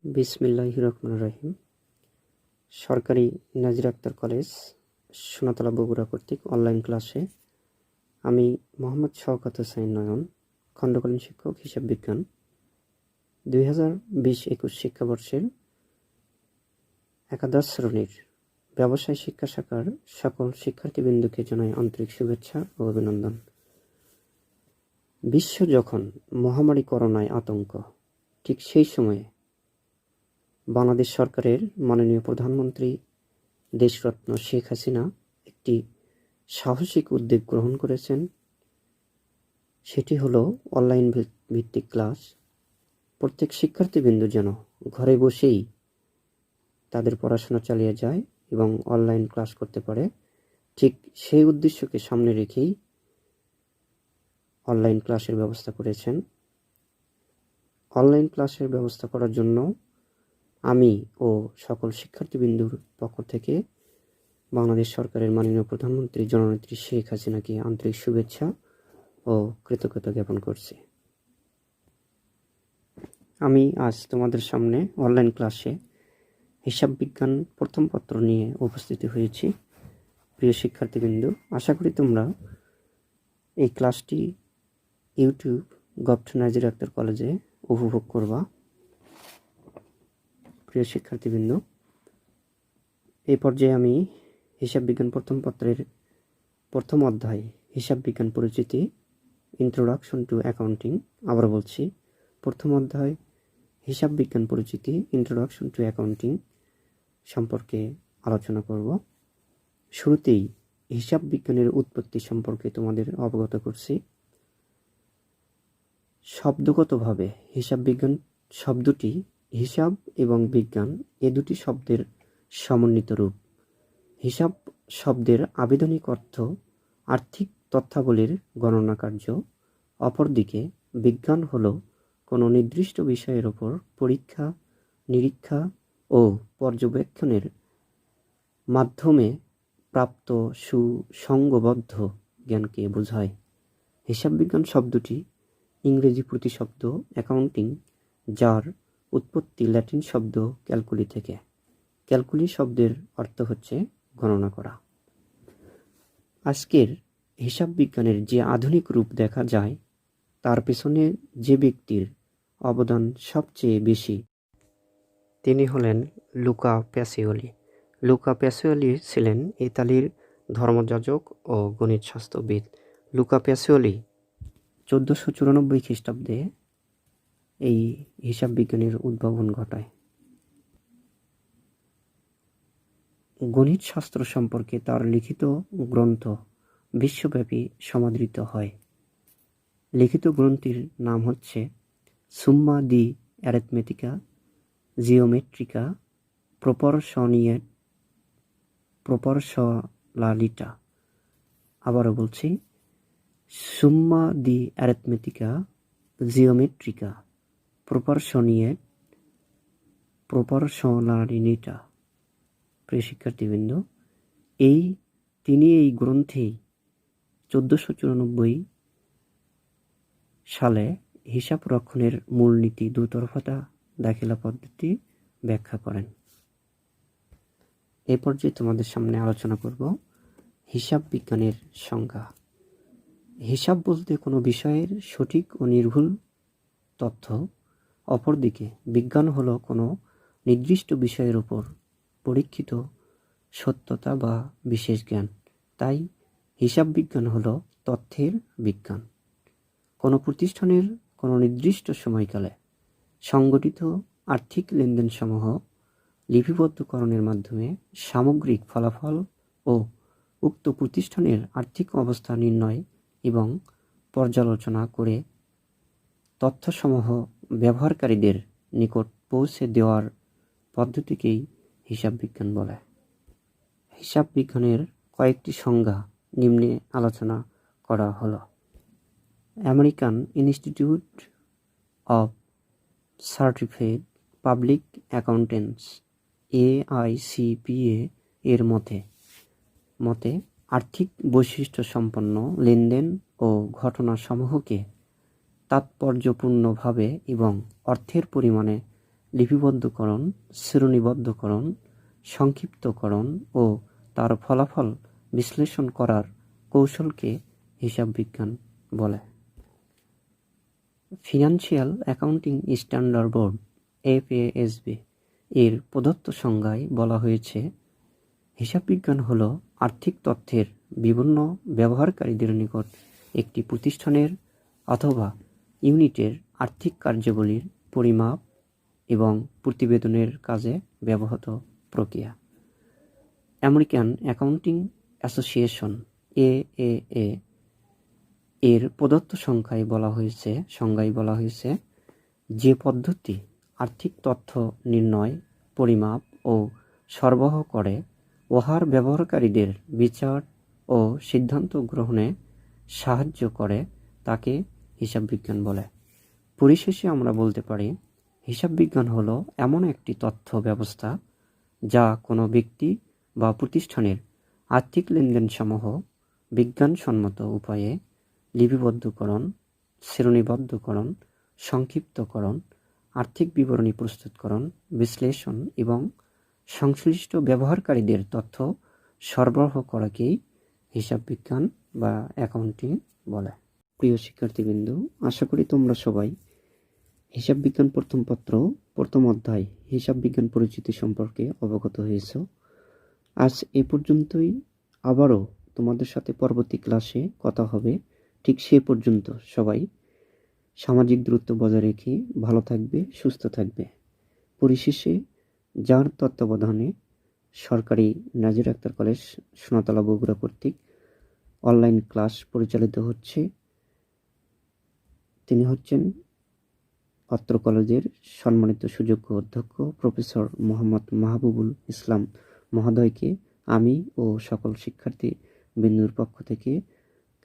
বিসমিল্লাহির রহমানির রহিম। সরকারি নাজির আক্তার কলেজ সোনাতলা বগুড়া কর্তৃক অনলাইন ক্লাসে আমি মোহাম্মদ শওকত হোসেন নয়ন, খণ্ডকালীন শিক্ষক হিসাব বিজ্ঞান, 2020-21 শিক্ষাবর্ষের একাদশ শ্রেণীর ব্যবসায় শিক্ষা শাখার সকল শিক্ষার্থীবৃন্দকে জানাই আন্তরিক শুভেচ্ছা ও অভিনন্দন। বিশ্ব যখন মহামারী করোনায় আতঙ্ক, ঠিক সেই সময়ে বাংলাদেশ সরকারের মাননীয় প্রধানমন্ত্রী দেশরত্ন শেখ হাসিনা একটি সাহসিক উদ্যোগ গ্রহণ করেছেন। সেটি হলো অনলাইন ভিত্তিক ক্লাস। প্রত্যেক শিক্ষার্থীবৃন্দ যেন ঘরে বসেই তাদের পড়াশোনা চালিয়ে যায় এবং অনলাইন ক্লাস করতে পারে, ঠিক সেই উদ্দেশ্যকে সামনে রেখেই অনলাইন ক্লাসের ব্যবস্থা করেছেন। অনলাইন ক্লাসের ব্যবস্থা করার জন্য আমি ও সকল শিক্ষার্থীবৃন্দুর পক্ষ থেকে বাংলাদেশ সরকারের মাননীয় প্রধানমন্ত্রী জননেত্রী শেখ হাসিনাকে আন্তরিক শুভেচ্ছা ও কৃতজ্ঞতা জ্ঞাপন করছি। আমি আজ তোমাদের সামনে অনলাইন ক্লাসে হিসাব বিজ্ঞান প্রথম পত্র নিয়ে উপস্থিত হয়েছি। প্রিয় শিক্ষার্থীবৃন্দ, আশা করি তোমরা এই ক্লাসটি ইউটিউব গভট নাজির আক্তার কলেজে উপভোগ করবা। প্রিয় শিক্ষার্থীবৃন্দ, এই পর্যায়ে আমি হিসাব বিজ্ঞান প্রথম পত্রের প্রথম অধ্যায় হিসাব বিজ্ঞান পরিচিতি, ইন্ট্রোডাকশন টু অ্যাকাউন্টিং, আবার বলছি প্রথম অধ্যায় হিসাব বিজ্ঞান পরিচিতি, ইন্ট্রোডাকশন টু অ্যাকাউন্টিং সম্পর্কে আলোচনা করব। শুরুতেই হিসাব বিজ্ঞানের উৎপত্তি সম্পর্কে তোমাদের অবগত করছি। শব্দগতভাবে হিসাব বিজ্ঞান শব্দটি হিসাব এবং বিজ্ঞান এ দুটি শব্দের সমন্বিত রূপ। হিসাব শব্দের আবিধানিক অর্থ আর্থিক তথ্যাবলীর গণনা কার্য, অপরদিকে বিজ্ঞান হল কোনো নির্দিষ্ট বিষয়ের ওপর পরীক্ষা নিরীক্ষা ও পর্যবেক্ষণের মাধ্যমে প্রাপ্ত সুসংবদ্ধ জ্ঞানকে বোঝায়। হিসাব বিজ্ঞান শব্দটি ইংরেজি প্রতিশব্দ অ্যাকাউন্টিং, যার উৎপত্তি ল্যাটিন শব্দ ক্যালকুলি থেকে। ক্যালকুলি শব্দের অর্থ হচ্ছে গণনা করা। আজকের হিসাব বিজ্ঞানের যে আধুনিক রূপ দেখা যায় তার পেছনে যে ব্যক্তির অবদান সবচেয়ে বেশি তিনি হলেন লুকা প্যাসিওলি। লুকা প্যাসিওলি ছিলেন ইতালির ধর্মযাজক ও গণিত শাস্ত্রবিদ। লুকা প্যাসিওলি 1494 খ্রিস্টাব্দে এই হিসাব বিজ্ঞানের উদ্ভাবন ঘটায়। গণিত শাস্ত্র সম্পর্কে তার লিখিত গ্রন্থ বিশ্বব্যাপী সমাদৃত হয়। লিখিত গ্রন্থটির নাম হচ্ছে সুম্মা দি অ্যারিথমেটিকা জিওমেট্রিকা প্রপরশনালিটা। আবারও বলছি, সুম্মা দি অ্যারিথমেটিকা জিওমেট্রিকা প্রপরশনালিটা। প্রিয় শিক্ষার্থীবৃন্দ, তিনি এই গ্রন্থেই 1494 সালে হিসাব রক্ষণের মূলনীতি দুতরফাতা দাখিলা পদ্ধতি ব্যাখ্যা করেন। এই পর্যায়ে তোমাদের সামনে আলোচনা করব হিসাব বিজ্ঞানের সংজ্ঞা। হিসাব বলতে কোনো বিষয়ের সঠিক ও নির্ভুল তথ্য, অপরদিকে বিজ্ঞান হলো কোনো নির্দিষ্ট বিষয়ের উপর পরীক্ষিত সত্যতা বা বিশেষ জ্ঞান। তাই হিসাব বিজ্ঞান হলো তথ্যের বিজ্ঞান। কোনো প্রতিষ্ঠানের কোনো নির্দিষ্ট সময়কালে সংগঠিত আর্থিক লেনদেনসমূহ লিপিবদ্ধকরণের মাধ্যমে সামগ্রিক ফলাফল ও উক্ত প্রতিষ্ঠানের আর্থিক অবস্থা নির্ণয় এবং পর্যালোচনা করে তথ্যসমূহ ব্যবহারকারীদের নিকট পৌঁছে দেওয়ার পদ্ধতিকেই হিসাব বিজ্ঞান বলে। হিসাব বিজ্ঞানের কয়েকটি সংজ্ঞা নিম্নে আলোচনা করা হলো। American institute of certified public accountants AICPA এর মতে আর্থিক বৈশিষ্ট্য সম্পন্ন লেনদেন ও ঘটনাসমূহকে তাৎপর্যপূর্ণভাবে এবং অর্থের পরিমাণে লিপিবদ্ধকরণ, শ্রেণীবদ্ধকরণ, সংক্ষিপ্তকরণ ও তার ফলাফল বিশ্লেষণ করার কৌশলকে হিসাব বিজ্ঞান বলে। Financial accounting standard board FASB এর প্রদত্ত সংজ্ঞায় বলা হয়েছে, হিসাব বিজ্ঞান হল আর্থিক তথ্যের বিভিন্ন ব্যবহারকারীদের নিকট একটি প্রতিষ্ঠানের অথবা ইউনিটের আর্থিক কার্যাবলীর পরিমাপ এবং প্রতিবেদনের কাজে ব্যবহৃত প্রক্রিয়া। আমেরিকান অ্যাকাউন্টিং অ্যাসোসিয়েশন AAA এর প্রদত্ত সংজ্ঞায় বলা হয়েছে যে পদ্ধতি আর্থিক তথ্য নির্ণয়, পরিমাপ ও সরবরাহ করে উহার ব্যবহারকারীদের বিচার ও সিদ্ধান্ত গ্রহণে সাহায্য করে তাকে হিসাব বিজ্ঞান বলে। পরিশেষে আমরা বলতে পারি, হিসাব বিজ্ঞান হলো এমন একটি তথ্য ব্যবস্থা যা কোনো ব্যক্তি বা প্রতিষ্ঠানের আর্থিক লেনদেনসমূহ বিজ্ঞানসম্মত উপায়ে লিপিবদ্ধকরণ, শ্রেণীবদ্ধকরণ, সংক্ষিপ্তকরণ, আর্থিক বিবরণী প্রস্তুতকরণ, বিশ্লেষণ এবং সংশ্লিষ্ট ব্যবহারকারীদের তথ্য সরবরাহ করাকেই হিসাব বিজ্ঞান বা অ্যাকাউন্টিং বলে। প্রিয় শিক্ষার্থীবৃন্দ, আশা করি তোমরা সবাই হিসাব বিজ্ঞান প্রথম পত্র প্রথম অধ্যায় হিসাব বিজ্ঞান পরিচিতি সম্পর্কে অবগত হয়েছ। আজ এ পর্যন্তই। আবারও তোমাদের সাথে পরবর্তী ক্লাসে কথা হবে। ঠিক সে পর্যন্ত সবাই সামাজিক দূরত্ব বজায় রেখে ভালো থাকবে, সুস্থ থাকবে। পরিশেষে যার তত্ত্বাবধানে সরকারি নাজির আক্তার কলেজ সোনাতলা বগুড়া কর্তৃক অনলাইন ক্লাস পরিচালিত হচ্ছে, তিনি হচ্ছেন অত্র কলেজের সম্মানিত সুযোগ্য অধ্যক্ষ প্রফেসর মোহাম্মদ মাহবুবুল ইসলাম মহোদয়কে আমি ও সকল শিক্ষার্থী বিন্দুর পক্ষ থেকে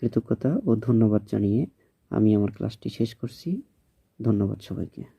কৃতজ্ঞতা ও ধন্যবাদ জানিয়ে আমি আমার ক্লাসটি শেষ করছি। ধন্যবাদ সবাইকে।